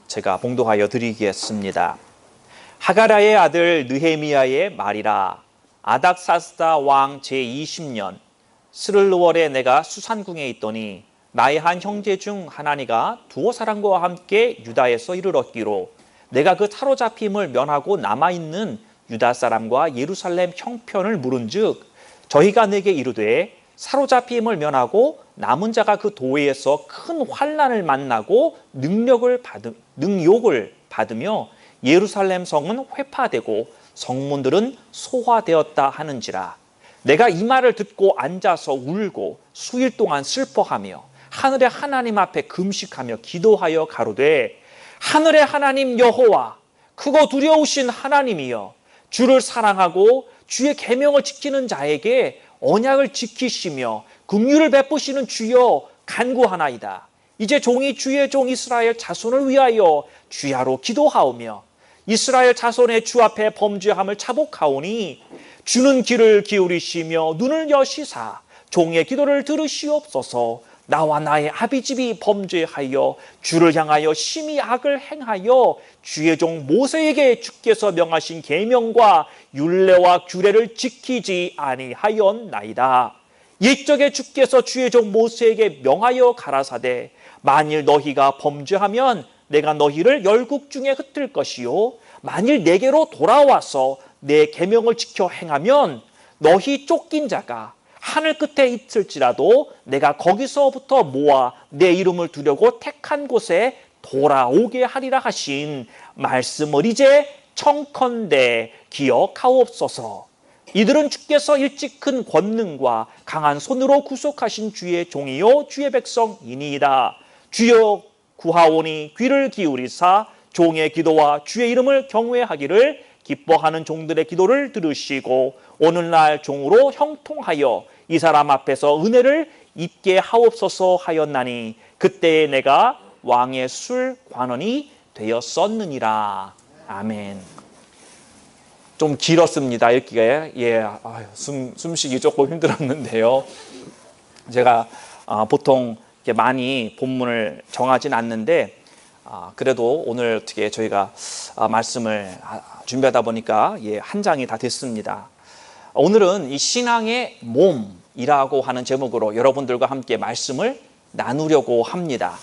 제가 봉독하여 드리겠습니다. 하가라의 아들 느헤미야의 말이라. 아닥사스다 왕 제20년 스를월에 내가 수산궁에 있더니 나의 한 형제 중 하나니가 두어 사람과 함께 유다에서 이르렀기로 내가 그 사로잡힘을 면하고 남아있는 유다 사람과 예루살렘 형편을 물은즉 저희가 내게 이르되 사로잡힘을 면하고 남은 자가 그 도에서 큰 환난을 만나고 능욕을 받으며 예루살렘 성은 회파되고 성문들은 소화되었다 하는지라. 내가 이 말을 듣고 앉아서 울고 수일 동안 슬퍼하며 하늘의 하나님 앞에 금식하며 기도하여 가로되 하늘의 하나님 여호와 크고 두려우신 하나님이여 주를 사랑하고 주의 계명을 지키는 자에게 언약을 지키시며 긍휼을 베푸시는 주여 간구하나이다. 이제 종이 주의 종 이스라엘 자손을 위하여 주야로 기도하오며 이스라엘 자손의 주 앞에 범죄함을 자복하오니 주는 귀를 기울이시며 눈을 여시사 종의 기도를 들으시옵소서. 나와 나의 아비집이 범죄하여 주를 향하여 심히 악을 행하여 주의 종 모세에게 주께서 명하신 계명과 율례와 규례를 지키지 아니하였나이다. 옛적에 주께서 주의 종 모세에게 명하여 가라사대 만일 너희가 범죄하면 내가 너희를 열국 중에 흩을 것이요 만일 내게로 돌아와서 내 계명을 지켜 행하면 너희 쫓긴 자가 하늘 끝에 있을지라도 내가 거기서부터 모아 내 이름을 두려고 택한 곳에 돌아오게 하리라 하신 말씀을 이제 청컨대 기억하옵소서. 이들은 주께서 일찍 큰 권능과 강한 손으로 구속하신 주의 종이요 주의 백성이니이다. 주여 구하오니 귀를 기울이사 종의 기도와 주의 이름을 경외하기를 기뻐하는 종들의 기도를 들으시고 오늘날 종으로 형통하여 이 사람 앞에서 은혜를 입게 하옵소서 하였나니 그때에 내가 왕의 술 관원이 되었었느니라. 아멘. 좀 길었습니다. 읽기가. 숨쉬기 조금 힘들었는데요. 제가 보통 이렇게 많이 본문을 정하진 않는데 그래도 오늘 어떻게 저희가 말씀을 준비하다 보니까 한 장이 다 됐습니다. 오늘은 이 신앙의 몸이라고 하는 제목으로 여러분들과 함께 말씀을 나누려고 합니다.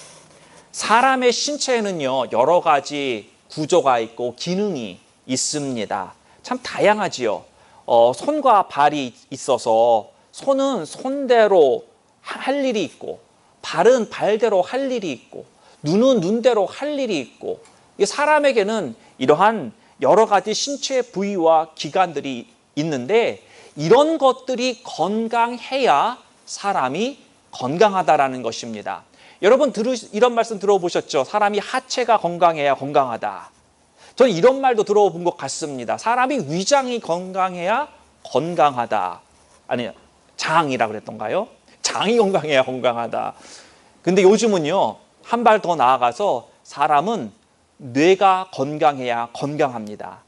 사람의 신체에는요 여러 가지 구조가 있고 기능이 있습니다. 참 다양하지요. 손과 발이 있어서 손은 손대로 할 일이 있고 발은 발대로 할 일이 있고 눈은 눈대로 할 일이 있고 사람에게는 이러한 여러 가지 신체 부위와 기관들이 있는데 이런 것들이 건강해야 사람이 건강하다라는 것입니다. 여러분 이런 말씀 들어보셨죠? 사람이 하체가 건강해야 건강하다. 저는 이런 말도 들어본 것 같습니다. 사람이 위장이 건강해야 건강하다. 아니, 장이라 그랬던가요? 장이 건강해야 건강하다. 근데 요즘은요 한 발 더 나아가서 사람은 뇌가 건강해야 건강합니다.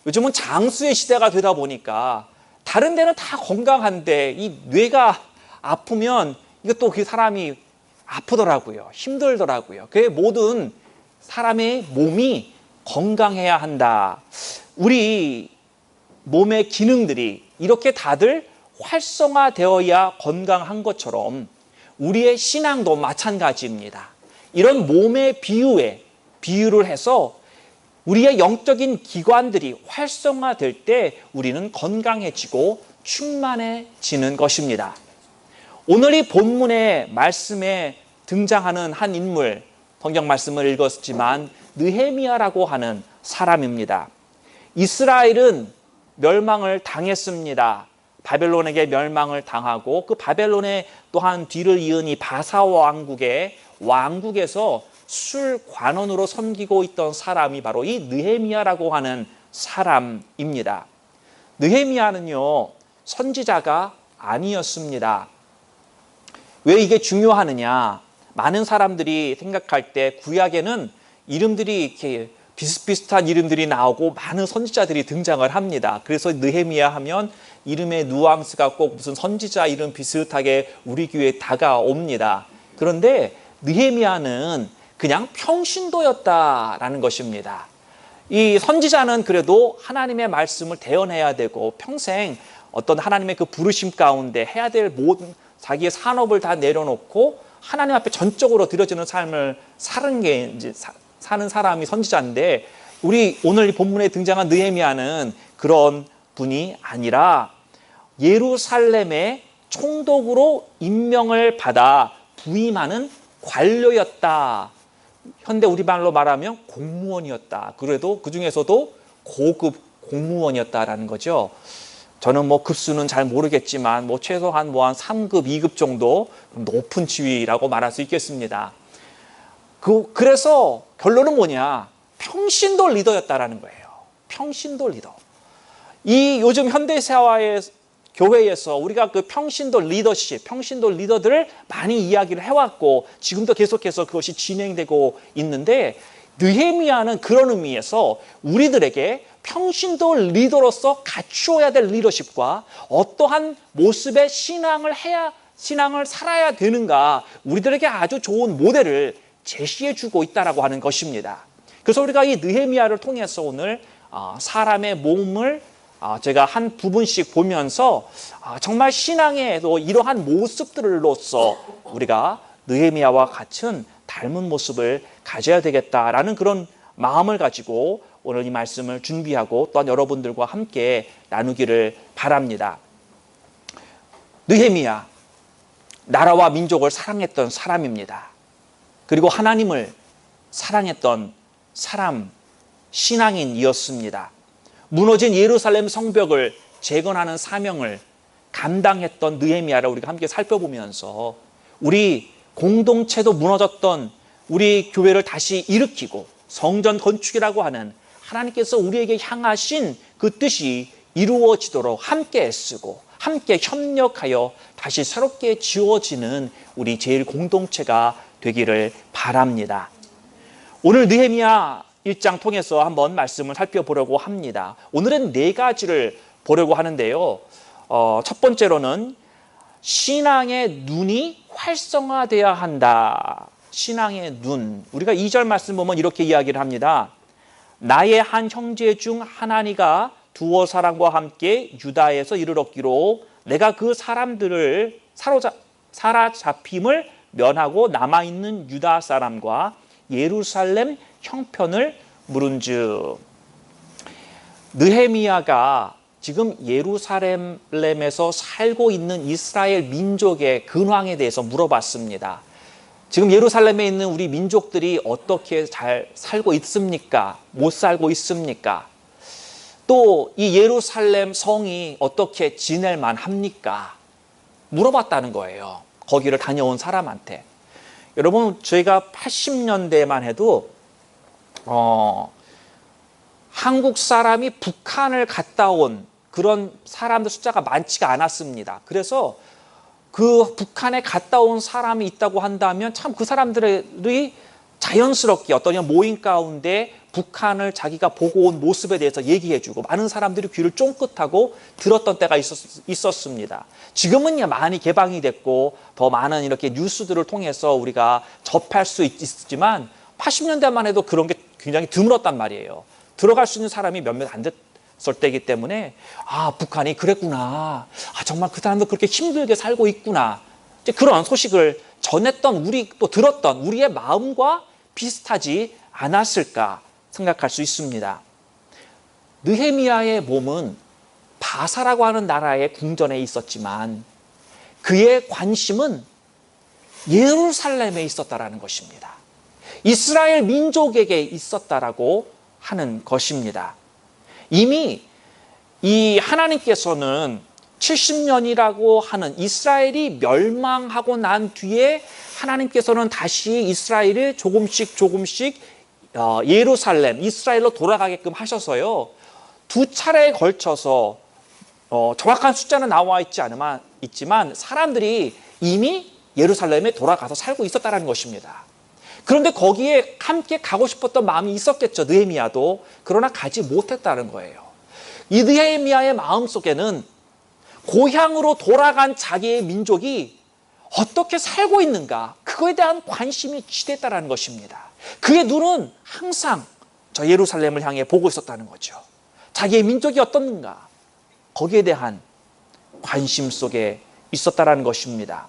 요즘은 장수의 시대가 되다 보니까 다른 데는 다 건강한데 이 뇌가 아프면 이것도 그 사람이 아프더라고요. 힘들더라고요. 그 모든 사람의 몸이 건강해야 한다. 우리 몸의 기능들이 이렇게 다들 활성화되어야 건강한 것처럼 우리의 신앙도 마찬가지입니다. 이런 몸의 비유를 해서 우리의 영적인 기관들이 활성화될 때 우리는 건강해지고 충만해지는 것입니다. 오늘 이 본문의 말씀에 등장하는 한 인물, 성경 말씀을 읽었지만 느헤미야라고 하는 사람입니다. 이스라엘은 멸망을 당했습니다. 바벨론에게 멸망을 당하고 그 바벨론의 또한 뒤를 이은 이 바사 왕국에서 술 관원으로 섬기고 있던 사람이 바로 이 느헤미야라고 하는 사람입니다. 느헤미야는요 선지자가 아니었습니다. 왜 이게 중요하느냐? 많은 사람들이 생각할 때 구약에는 이름들이 이렇게 비슷비슷한 이름들이 나오고 많은 선지자들이 등장을 합니다. 그래서 느헤미야 하면 이름의 뉘앙스가 꼭 무슨 선지자 이름 비슷하게 우리 귀에 다가옵니다. 그런데 느헤미야는 그냥 평신도였다라는 것입니다. 이 선지자는 그래도 하나님의 말씀을 대언해야 되고 평생 어떤 하나님의 그 부르심 가운데 해야 될 모든 자기의 산업을 다 내려놓고 하나님 앞에 전적으로 드려지는 삶을 사는 사람이 선지자인데, 우리 오늘 본문에 등장한 느헤미야는 그런 분이 아니라 예루살렘의 총독으로 임명을 받아 부임하는 관료였다. 현대 우리말로 말하면 공무원이었다. 그래도 그 중에서도 고급 공무원이었다라는 거죠. 저는 뭐 급수는 잘 모르겠지만 최소한 한 3급, 2급 정도 높은 지위라고 말할 수 있겠습니다. 그래서 결론은 뭐냐? 평신도 리더였다라는 거예요. 평신도 리더. 이 요즘 현대사회의 교회에서 우리가 그 평신도 리더십, 평신도 리더들을 많이 이야기를 해왔고 지금도 계속해서 그것이 진행되고 있는데, 느헤미야는 그런 의미에서 우리들에게 평신도 리더로서 갖추어야 될 리더십과 어떠한 모습의 신앙을 살아야 되는가, 우리들에게 아주 좋은 모델을 제시해주고 있다라고 하는 것입니다. 그래서 우리가 이 느헤미야를 통해서 오늘 사람의 몸을 제가 한 부분씩 보면서 정말 신앙에도 이러한 모습들로서 우리가 느헤미야와 같은 닮은 모습을 가져야 되겠다라는 그런 마음을 가지고 오늘 이 말씀을 준비하고 또한 여러분들과 함께 나누기를 바랍니다. 느헤미야, 나라와 민족을 사랑했던 사람입니다. 그리고 하나님을 사랑했던 사람, 신앙인이었습니다. 무너진 예루살렘 성벽을 재건하는 사명을 감당했던 느헤미야를 우리가 함께 살펴보면서 우리 공동체도 무너졌던 우리 교회를 다시 일으키고 성전 건축이라고 하는 하나님께서 우리에게 향하신 그 뜻이 이루어지도록 함께 애쓰고 함께 협력하여 다시 새롭게 지어지는 우리 제일 공동체가 되기를 바랍니다. 오늘 느헤미야 1장 통해서 한번 말씀을 살펴보려고 합니다. 오늘은 4가지를 보려고 하는데요. 첫 번째로는 신앙의 눈이 활성화되어야 한다. 신앙의 눈. 우리가 2절 말씀 보면 이렇게 이야기를 합니다. 나의 한 형제 중 하나니가 두어 사람과 함께 유다에서 이르렀기로 내가 그 사람들을 사로잡힘을 면하고 남아있는 유다 사람과 예루살렘 형편을 물은즉. 느헤미야가 지금 예루살렘에서 살고 있는 이스라엘 민족의 근황에 대해서 물어봤습니다. 지금 예루살렘에 있는 우리 민족들이 어떻게 잘 살고 있습니까? 못 살고 있습니까? 또 이 예루살렘 성이 어떻게 지낼만 합니까? 물어봤다는 거예요. 거기를 다녀온 사람한테. 여러분, 저희가 80년대만 해도 한국 사람이 북한을 갔다 온 그런 사람들 숫자가 많지가 않았습니다. 그래서 그 북한에 갔다 온 사람이 있다고 한다면 참 그 사람들이 자연스럽게 어떤 모임 가운데 북한을 자기가 보고 온 모습에 대해서 얘기해주고 많은 사람들이 귀를 쫑긋하고 들었던 때가 있었습니다. 지금은 많이 개방이 됐고 더 많은 이렇게 뉴스들을 통해서 우리가 접할 수 있지만 80년대만 해도 그런 게 굉장히 드물었단 말이에요. 들어갈 수 있는 사람이 몇몇 안 됐을 때이기 때문에 북한이 그랬구나. 정말 그 사람도 그렇게 힘들게 살고 있구나. 이제 그런 소식을 전했던 또 들었던 우리의 마음과 비슷하지 않았을까 생각할 수 있습니다. 느헤미야의 몸은 바사라고 하는 나라의 궁전에 있었지만 그의 관심은 예루살렘에 있었다라는 것입니다. 이스라엘 민족에게 있었다라고 하는 것입니다. 이미 이 하나님께서는 70년이라고 하는 이스라엘이 멸망하고 난 뒤에 하나님께서는 다시 이스라엘을 조금씩 예루살렘, 이스라엘로 돌아가게끔 하셔서요. 2차례에 걸쳐서 정확한 숫자는 나와 있지만 사람들이 이미 예루살렘에 돌아가서 살고 있었다는 것입니다. 그런데 거기에 함께 가고 싶었던 마음이 있었겠죠. 느헤미야도. 그러나 가지 못했다는 거예요. 이 느헤미야의 마음속에는 고향으로 돌아간 자기의 민족이 어떻게 살고 있는가, 그거에 대한 관심이 지대했다는 것입니다. 그의 눈은 항상 저 예루살렘을 향해 보고 있었다는 거죠. 자기의 민족이 어떻는가, 거기에 대한 관심 속에 있었다라는 것입니다.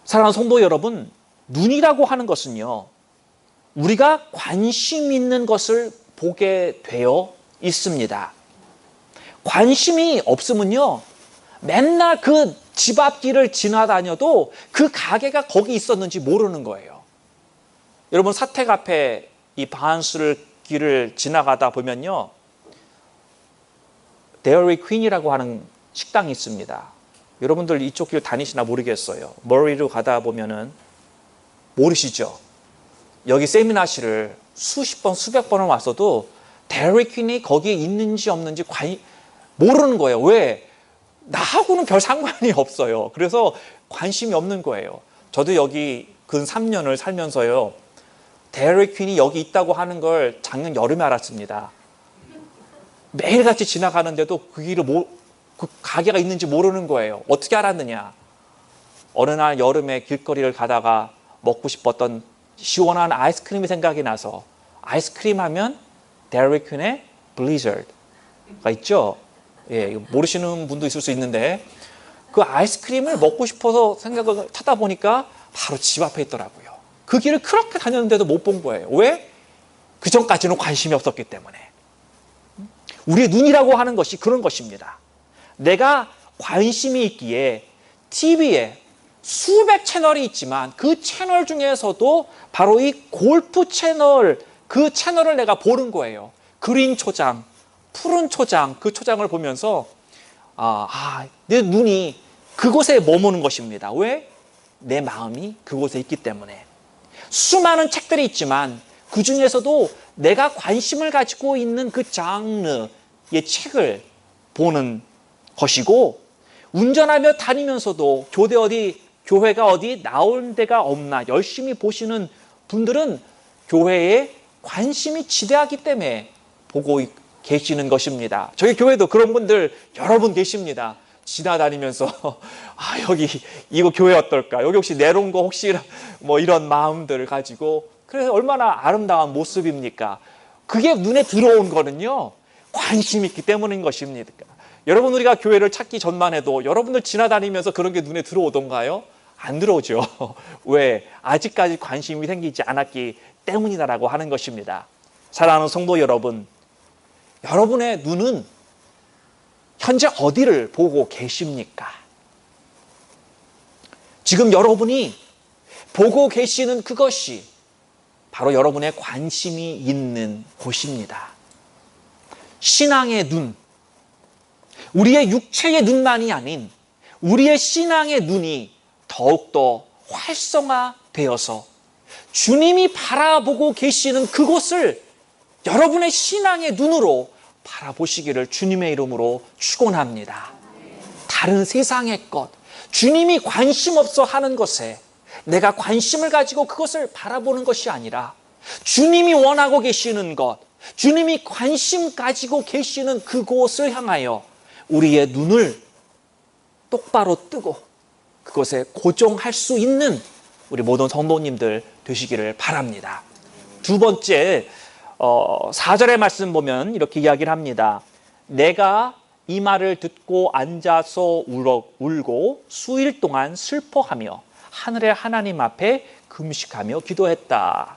사랑하는 성도 여러분, 눈이라고 하는 것은요, 우리가 관심 있는 것을 보게 되어 있습니다. 관심이 없으면요, 맨날 그 집 앞길을 지나다녀도 그 가게가 거기 있었는지 모르는 거예요. 여러분, 사택 앞에 이 바한스 길을 지나가다 보면요, 데어리 퀸이라고 하는 식당이 있습니다. 여러분들 이쪽 길 다니시나 모르겠어요. 머리로 가다 보면은 모르시죠? 여기 세미나실을 수십 번, 수백 번을 왔어도 데어리 퀸이 거기에 있는지 없는지 모르는 거예요. 왜? 나하고는 별 상관이 없어요. 그래서 관심이 없는 거예요. 저도 여기 근 3년을 살면서요, 데어리 퀸이 여기 있다고 하는 걸 작년 여름에 알았습니다. 매일같이 지나가는데도 그 길을 그 가게가 있는지 모르는 거예요. 어떻게 알았느냐? 어느 날 여름에 길거리를 가다가 먹고 싶었던 시원한 아이스크림이 생각이 나서, 아이스크림 하면 데어리 퀸의 블리저드가 있죠. 예, 모르시는 분도 있을 수 있는데, 그 아이스크림을 먹고 싶어서 생각을 타다 보니까 바로 집 앞에 있더라고요. 그 길을 그렇게 다녔는데도 못 본 거예요. 왜? 그 전까지는 관심이 없었기 때문에. 우리의 눈이라고 하는 것이 그런 것입니다. 내가 관심이 있기에 TV에 수백 채널이 있지만 그 채널 중에서도 바로 이 골프 채널, 그 채널을 내가 보는 거예요. 그린 초장, 푸른 초장, 그 초장을 보면서 내 눈이 그곳에 머무는 것입니다. 왜? 내 마음이 그곳에 있기 때문에. 수많은 책들이 있지만 그 중에서도 내가 관심을 가지고 있는 그 장르의 책을 보는 것이고, 운전하며 다니면서도 교회가 어디 나온 데가 없나 열심히 보시는 분들은 교회에 관심이 지대하기 때문에 보고 계시는 것입니다. 저희 교회도 그런 분들 여러 분 계십니다. 지나다니면서 여기 이거 교회 어떨까? 여기 혹시 내려온 거 혹시 뭐 이런 마음들을 가지고, 그래서 얼마나 아름다운 모습입니까? 그게 눈에 들어온 거는요, 관심이 있기 때문인 것입니다. 여러분, 우리가 교회를 찾기 전만 해도 여러분들 지나다니면서 그런 게 눈에 들어오던가요? 안 들어오죠. 왜? 아직까지 관심이 생기지 않았기 때문이다라고 하는 것입니다. 사랑하는 성도 여러분, 여러분의 눈은 현재 어디를 보고 계십니까? 지금 여러분이 보고 계시는 그것이 바로 여러분의 관심이 있는 곳입니다. 신앙의 눈, 우리의 육체의 눈만이 아닌 우리의 신앙의 눈이 더욱더 활성화되어서 주님이 바라보고 계시는 그곳을 여러분의 신앙의 눈으로 바라보시기를 주님의 이름으로 축원합니다. 다른 세상의 것, 주님이 관심 없어 하는 것에 내가 관심을 가지고 그것을 바라보는 것이 아니라, 주님이 원하고 계시는 것, 주님이 관심 가지고 계시는 그곳을 향하여 우리의 눈을 똑바로 뜨고 그것에 고정할 수 있는 우리 모든 성도님들 되시기를 바랍니다. 두 번째, 4절의 말씀 보면 이렇게 이야기를 합니다. 내가 이 말을 듣고 앉아서 울고 수일 동안 슬퍼하며 하늘의 하나님 앞에 금식하며 기도했다.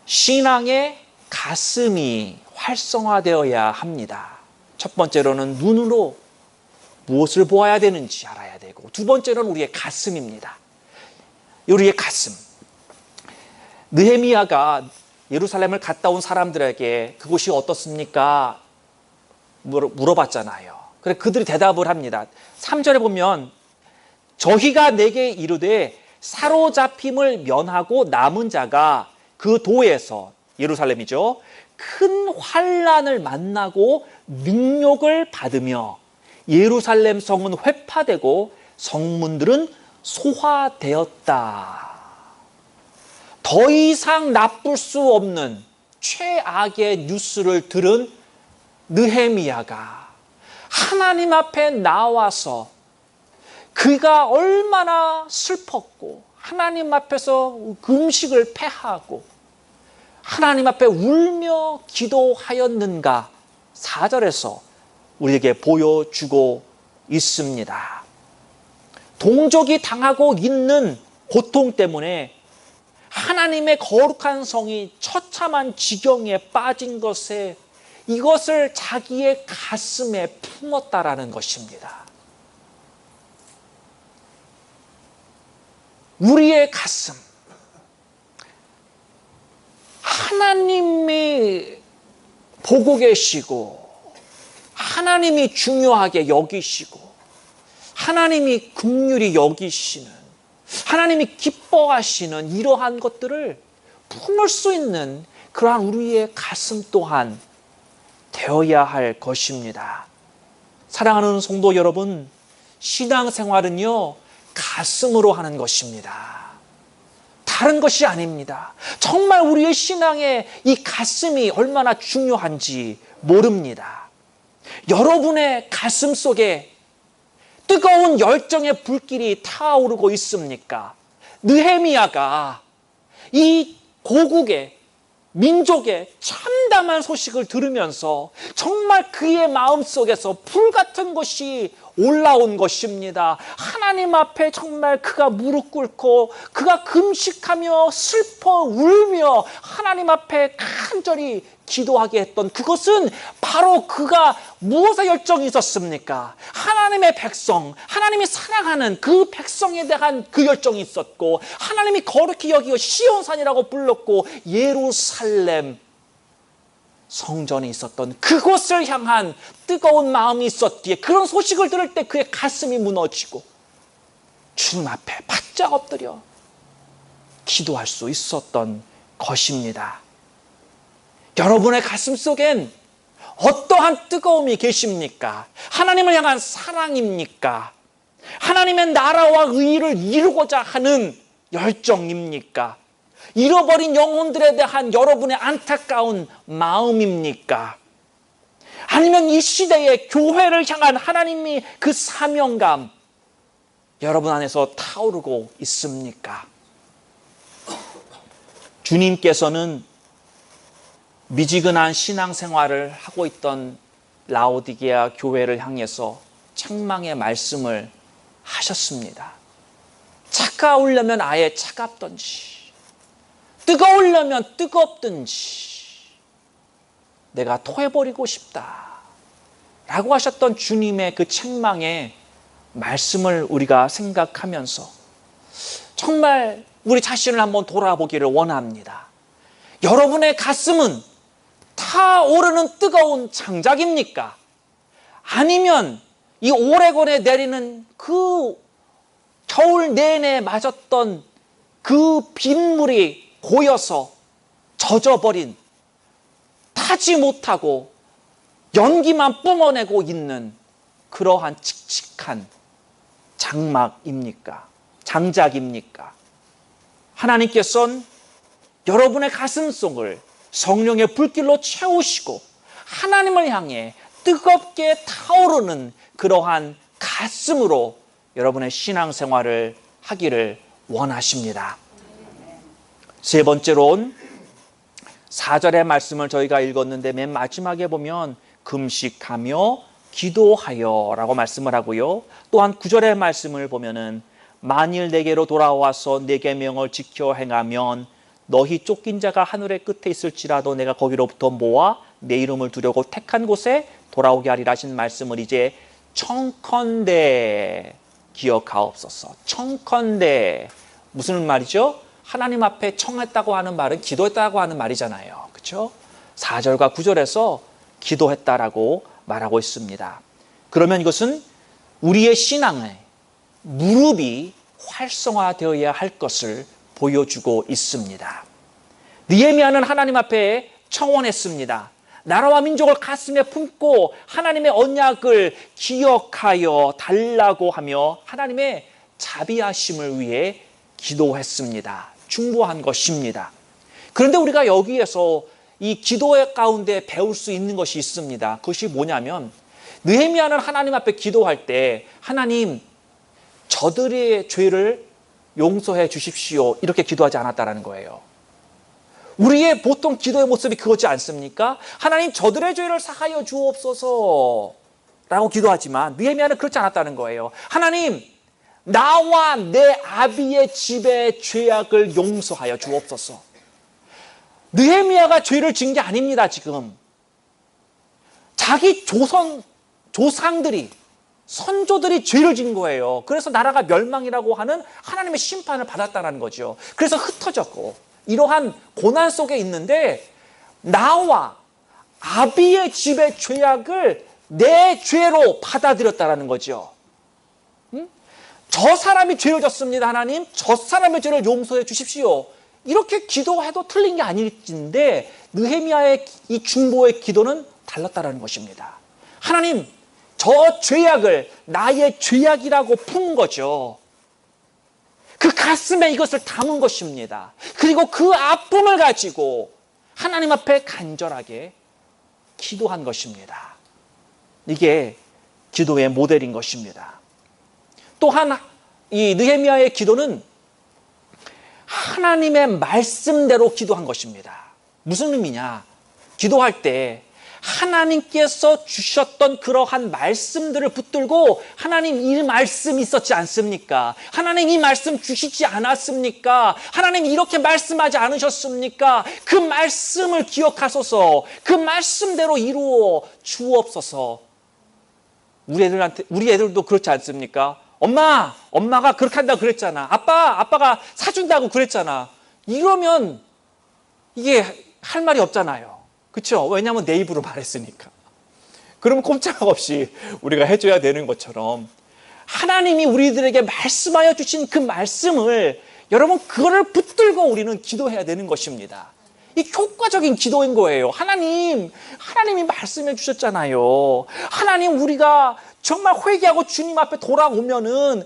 신앙의 가슴이 활성화되어야 합니다. 첫 번째로는 눈으로 무엇을 보아야 되는지 알아야 되고, 두 번째로는 우리의 가슴입니다. 우리의 가슴. 느헤미야가 예루살렘을 갔다 온 사람들에게 그곳이 어떻습니까? 물어봤잖아요. 그래 그들이 대답을 합니다. 3절에 보면 저희가 내게 이르되 사로잡힘을 면하고 남은 자가 그 도에서, 예루살렘이죠, 큰 환난을 만나고 능욕을 받으며 예루살렘 성은 회파되고 성문들은 소화되었다. 더 이상 나쁠 수 없는 최악의 뉴스를 들은 느헤미야가 하나님 앞에 나와서 그가 얼마나 슬펐고 하나님 앞에서 음식을 패하고 하나님 앞에 울며 기도하였는가? 4절에서 우리에게 보여주고 있습니다. 동족이 당하고 있는 고통 때문에 하나님의 거룩한 성이 처참한 지경에 빠진 것에 이것을 자기의 가슴에 품었다라는 것입니다. 우리의 가슴, 하나님이 보고 계시고 하나님이 중요하게 여기시고 하나님이 긍휼히 여기시는, 하나님이 기뻐하시는 이러한 것들을 품을 수 있는 그러한 우리의 가슴 또한 되어야 할 것입니다. 사랑하는 성도 여러분, 신앙생활은요 가슴으로 하는 것입니다. 다른 것이 아닙니다. 정말 우리의 신앙의 이 가슴이 얼마나 중요한지 모릅니다. 여러분의 가슴 속에 뜨거운 열정의 불길이 타오르고 있습니까? 느헤미야가 이 고국의 민족의 참담한 소식을 들으면서 정말 그의 마음속에서 불같은 것이 올라온 것입니다. 하나님 앞에 정말 그가 무릎 꿇고 그가 금식하며 슬퍼 울며 하나님 앞에 간절히 기도하게 했던 그것은 바로 그가 무엇에 열정이 있었습니까? 하나님의 백성, 하나님이 사랑하는 그 백성에 대한 그 열정이 있었고, 하나님이 거룩히 여기고 시온산이라고 불렀고 예루살렘 성전이 있었던 그곳을 향한 뜨거운 마음이 있었기에 그런 소식을 들을 때 그의 가슴이 무너지고 주님 앞에 바짝 엎드려 기도할 수 있었던 것입니다. 여러분의 가슴 속엔 어떠한 뜨거움이 계십니까? 하나님을 향한 사랑입니까? 하나님의 나라와 의를 이루고자 하는 열정입니까? 잃어버린 영혼들에 대한 여러분의 안타까운 마음입니까? 아니면 이 시대의 교회를 향한 하나님이 그 사명감 여러분 안에서 타오르고 있습니까? 주님께서는 미지근한 신앙생활을 하고 있던 라오디게아 교회를 향해서 책망의 말씀을 하셨습니다. 차가우려면 아예 차갑던지 뜨거우려면 뜨겁든지 내가 토해버리고 싶다 라고 하셨던 주님의 그 책망의 말씀을 우리가 생각하면서 정말 우리 자신을 한번 돌아보기를 원합니다. 여러분의 가슴은 타오르는 뜨거운 장작입니까? 아니면 이 오레곤에 내리는 그 겨울 내내 맞았던 그 빗물이 고여서 젖어버린, 타지 못하고 연기만 뿜어내고 있는 그러한 칙칙한 장막입니까? 장작입니까? 하나님께서는 여러분의 가슴속을 성령의 불길로 채우시고 하나님을 향해 뜨겁게 타오르는 그러한 가슴으로 여러분의 신앙생활을 하기를 원하십니다. 세 번째로는 4절의 말씀을 저희가 읽었는데 맨 마지막에 보면 금식하며 기도하여 라고 말씀을 하고요. 또한 9절의 말씀을 보면은 만일 내게로 돌아와서 내 계명을 지켜 행하면 너희 쫓긴 자가 하늘의 끝에 있을지라도 내가 거기로부터 모아 내 이름을 두려고 택한 곳에 돌아오게 하리라 하신 말씀을 이제 청컨대 기억하옵소서. 청컨대 무슨 말이죠? 하나님 앞에 청했다고 하는 말은 기도했다고 하는 말이잖아요. 그렇죠? 4절과 9절에서 기도했다라고 말하고 있습니다. 그러면 이것은 우리의 신앙의 무릎이 활성화되어야 할 것을 보여주고 있습니다. 느헤미야는 하나님 앞에 청원했습니다. 나라와 민족을 가슴에 품고 하나님의 언약을 기억하여 달라고 하며 하나님의 자비하심을 위해 기도했습니다. 충고한 것입니다. 그런데 우리가 여기에서 이 기도의 가운데 배울 수 있는 것이 있습니다. 그것이 뭐냐면 느헤미야는 하나님 앞에 기도할 때 하나님 저들의 죄를 용서해 주십시오. 이렇게 기도하지 않았다는 거예요. 우리의 보통 기도의 모습이 그거지 않습니까? 하나님 저들의 죄를 사하여 주옵소서 라고 기도하지만 느헤미야는 그렇지 않았다는 거예요. 하나님 나와 내 아비의 집의 죄악을 용서하여 주옵소서. 느헤미야가 죄를 지은 게 아닙니다. 지금 자기 조상들이 선조들이 죄를 지은 거예요. 그래서 나라가 멸망이라고 하는 하나님의 심판을 받았다는 거죠. 그래서 흩어졌고 이러한 고난 속에 있는데 나와 아비의 집의 죄악을 내 죄로 받아들였다는 거죠. 저 사람이 죄를 졌습니다. 하나님 저 사람의 죄를 용서해 주십시오. 이렇게 기도해도 틀린 게 아닐진데 느헤미야의 이 중보의 기도는 달랐다는 것입니다. 하나님 저 죄악을 나의 죄악이라고 푼 거죠. 그 가슴에 이것을 담은 것입니다. 그리고 그 아픔을 가지고 하나님 앞에 간절하게 기도한 것입니다. 이게 기도의 모델인 것입니다. 또한 이 느헤미야의 기도는 하나님의 말씀대로 기도한 것입니다. 무슨 의미냐? 기도할 때 하나님께서 주셨던 그러한 말씀들을 붙들고 하나님 이 말씀이 있었지 않습니까? 하나님 이 말씀 주시지 않았습니까? 하나님 이렇게 말씀하지 않으셨습니까? 그 말씀을 기억하소서. 그 말씀대로 이루어 주옵소서. 우리 애들도 그렇지 않습니까? 엄마가 그렇게 한다고 그랬잖아. 아빠가 사준다고 그랬잖아. 이러면 이게 할 말이 없잖아요. 그렇죠? 왜냐하면 내 입으로 말했으니까. 그러면 꼼짝없이 우리가 해줘야 되는 것처럼 하나님이 우리들에게 말씀하여 주신 그 말씀을 여러분 그거를 붙들고 우리는 기도해야 되는 것입니다. 이 효과적인 기도인 거예요. 하나님이 말씀해 주셨잖아요. 하나님 우리가 정말 회개하고 주님 앞에 돌아오면은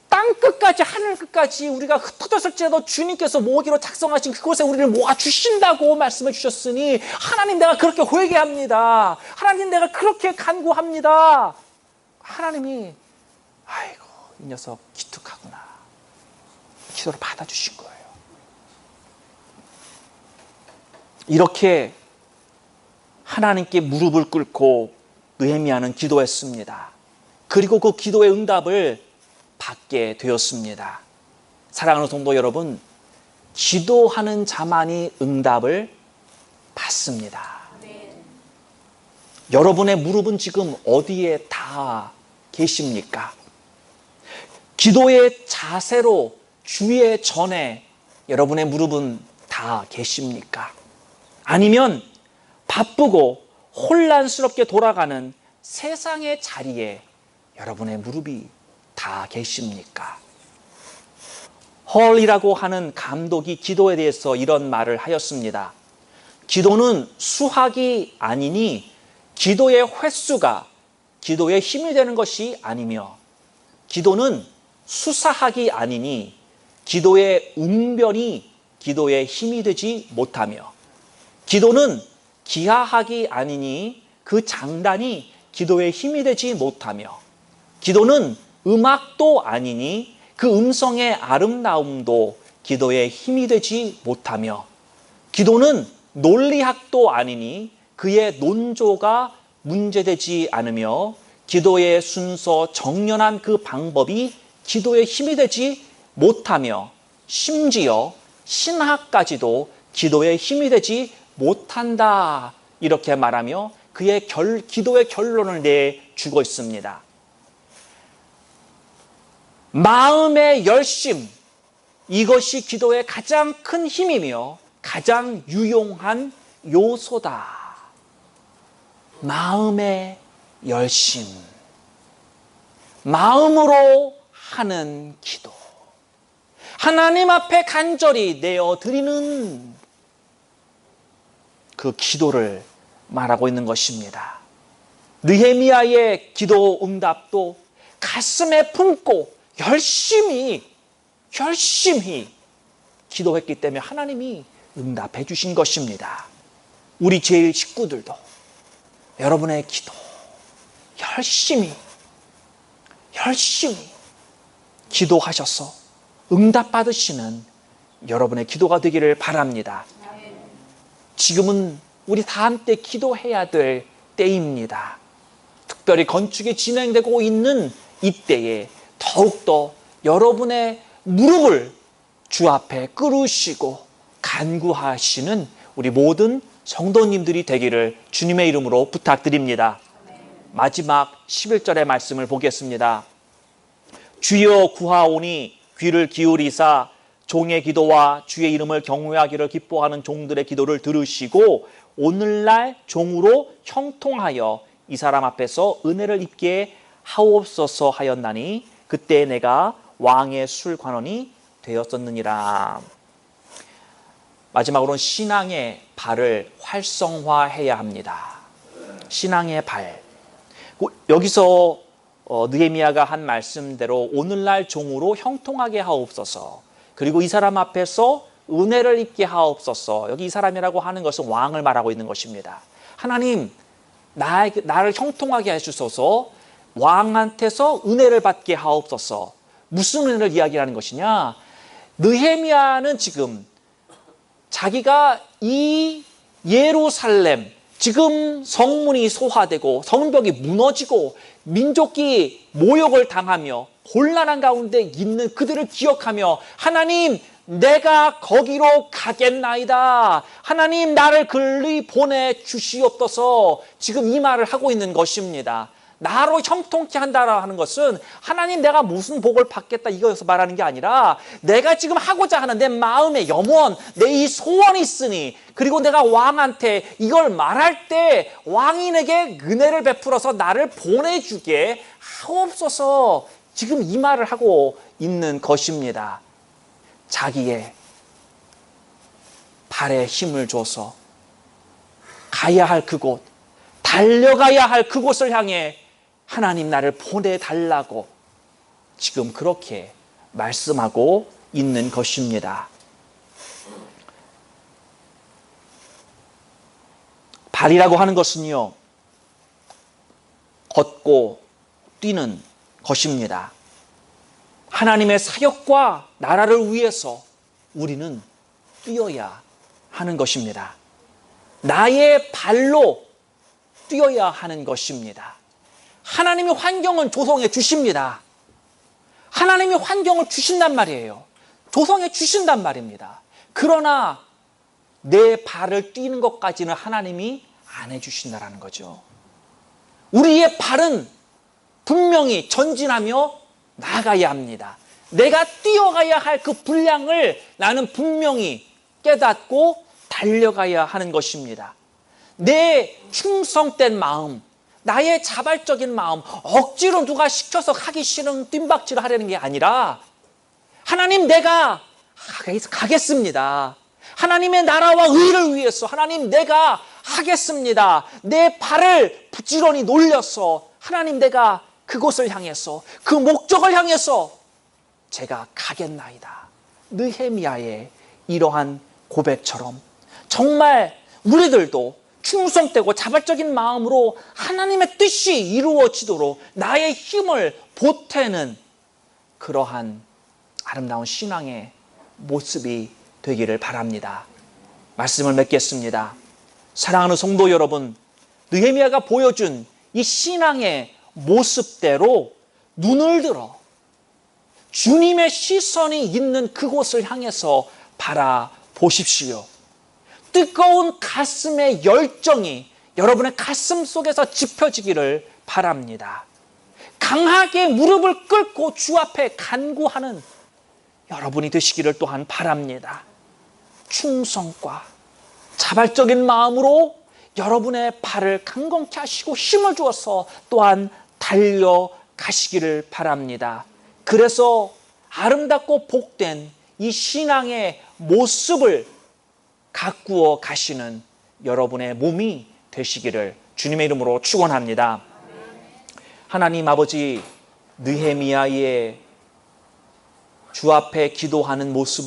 땅 끝까지 하늘 끝까지 우리가 흩어졌을지라도 주님께서 모으기로 작성하신 그곳에 우리를 모아주신다고 말씀해 주셨으니 하나님 내가 그렇게 회개합니다. 하나님 내가 그렇게 간구합니다. 하나님이 아이고 이 녀석 기특하구나. 기도를 받아주신 거예요. 이렇게 하나님께 무릎을 꿇고 느헤미야는 기도했습니다. 그리고 그 기도의 응답을 받게 되었습니다. 사랑하는 성도 여러분, 기도하는 자만이 응답을 받습니다. 여러분의 무릎은 지금 어디에 닿아 계십니까? 기도의 자세로 주의 전에 여러분의 무릎은 닿아 계십니까? 아니면 바쁘고 혼란스럽게 돌아가는 세상의 자리에 여러분의 무릎이 닿아 계십니까? 헐이라고 하는 감독이 기도에 대해서 이런 말을 하였습니다. 기도는 수학이 아니니 기도의 횟수가 기도의 힘이 되는 것이 아니며 기도는 수사학이 아니니 기도의 웅변이 기도의 힘이 되지 못하며 기도는 기하학이 아니니 그 장단이 기도의 힘이 되지 못하며 기도는 음악도 아니니 그 음성의 아름다움도 기도의 힘이 되지 못하며 기도는 논리학도 아니니 그의 논조가 문제되지 않으며 기도의 순서 정연한 그 방법이 기도의 힘이 되지 못하며 심지어 신학까지도 기도의 힘이 되지 못한다 이렇게 말하며 그의 기도의 결론을 내주고 있습니다. 마음의 열심, 이것이 기도의 가장 큰 힘이며 가장 유용한 요소다. 마음의 열심, 마음으로 하는 기도, 하나님 앞에 간절히 내어드리는 그 기도를 말하고 있는 것입니다. 느헤미야의 기도 응답도 가슴에 품고 열심히 기도했기 때문에 하나님이 응답해 주신 것입니다. 우리 제일 식구들도 여러분의 기도 열심히 기도하셔서 응답받으시는 여러분의 기도가 되기를 바랍니다. 지금은 우리 다 함께 기도해야 될 때입니다. 특별히 건축이 진행되고 있는 이때에 더욱더 여러분의 무릎을 주 앞에 꿇으시고 간구하시는 우리 모든 성도님들이 되기를 주님의 이름으로 부탁드립니다. 마지막 11절의 말씀을 보겠습니다. 주여 구하오니 귀를 기울이사 종의 기도와 주의 이름을 경외하기를 기뻐하는 종들의 기도를 들으시고 오늘날 종으로 형통하여 이 사람 앞에서 은혜를 입게 하옵소서 하였나니 그때 내가 왕의 술관원이 되었었느니라. 마지막으로는 신앙의 발을 활성화해야 합니다. 신앙의 발. 여기서 느헤미야가 한 말씀대로 오늘날 종으로 형통하게 하옵소서. 그리고 이 사람 앞에서 은혜를 입게 하옵소서. 여기 이 사람이라고 하는 것은 왕을 말하고 있는 것입니다. 하나님, 나를 형통하게 해주소서. 왕한테서 은혜를 받게 하옵소서. 무슨 은혜를 이야기하는 것이냐? 느헤미야는 지금 자기가 이 예루살렘, 지금 성문이 소화되고 성벽이 무너지고 민족이 모욕을 당하며 곤란한 가운데 있는 그들을 기억하며 하나님, 내가 거기로 가겠나이다. 하나님, 나를 그리 보내주시옵소서. 지금 이 말을 하고 있는 것입니다. 나로 형통케 한다라 하는 것은 하나님, 내가 무슨 복을 받겠다 이거여서 말하는 게 아니라 내가 지금 하고자 하는 내 마음의 염원, 내 이 소원이 있으니, 그리고 내가 왕한테 이걸 말할 때 왕이 내게 은혜를 베풀어서 나를 보내주게 하옵소서. 지금 이 말을 하고 있는 것입니다. 자기의 발에 힘을 줘서 가야 할 그곳, 달려가야 할 그곳을 향해 하나님, 나를 보내달라고 지금 그렇게 말씀하고 있는 것입니다. 발이라고 하는 것은요, 걷고 뛰는 것입니다. 하나님의 사역과 나라를 위해서 우리는 뛰어야 하는 것입니다. 나의 발로 뛰어야 하는 것입니다. 하나님이 환경은 조성해 주십니다. 하나님이 환경을 주신단 말이에요. 조성해 주신단 말입니다. 그러나 내 발을 뛰는 것까지는 하나님이 안 해주신다는 거죠. 우리의 발은 분명히 전진하며 나가야 합니다. 내가 뛰어가야 할 그 분량을 나는 분명히 깨닫고 달려가야 하는 것입니다. 내 충성된 마음, 나의 자발적인 마음, 억지로 누가 시켜서 하기 싫은 뜀박질을 하려는 게 아니라 하나님, 내가 가겠습니다. 하나님의 나라와 의를 위해서 하나님, 내가 하겠습니다. 내 발을 부지런히 놀려서 하나님, 내가 그곳을 향해서 그 목적을 향해서 제가 가겠나이다. 느헤미야의 이러한 고백처럼 정말 우리들도 충성되고 자발적인 마음으로 하나님의 뜻이 이루어지도록 나의 힘을 보태는 그러한 아름다운 신앙의 모습이 되기를 바랍니다. 말씀을 맺겠습니다. 사랑하는 성도 여러분, 느헤미야가 보여준 이 신앙의 모습대로 눈을 들어 주님의 시선이 있는 그곳을 향해서 바라보십시오. 뜨거운 가슴의 열정이 여러분의 가슴 속에서 지펴지기를 바랍니다. 강하게 무릎을 꿇고 주 앞에 간구하는 여러분이 되시기를 또한 바랍니다. 충성과 자발적인 마음으로 여러분의 발을 강건케 하시고 힘을 주어서 또한 달려가시기를 바랍니다. 그래서 아름답고 복된 이 신앙의 모습을 가꾸어 가시는 여러분의 몸이 되시기를 주님의 이름으로 축원합니다. 하나님 아버지, 느헤미야의 주 앞에 기도하는 모습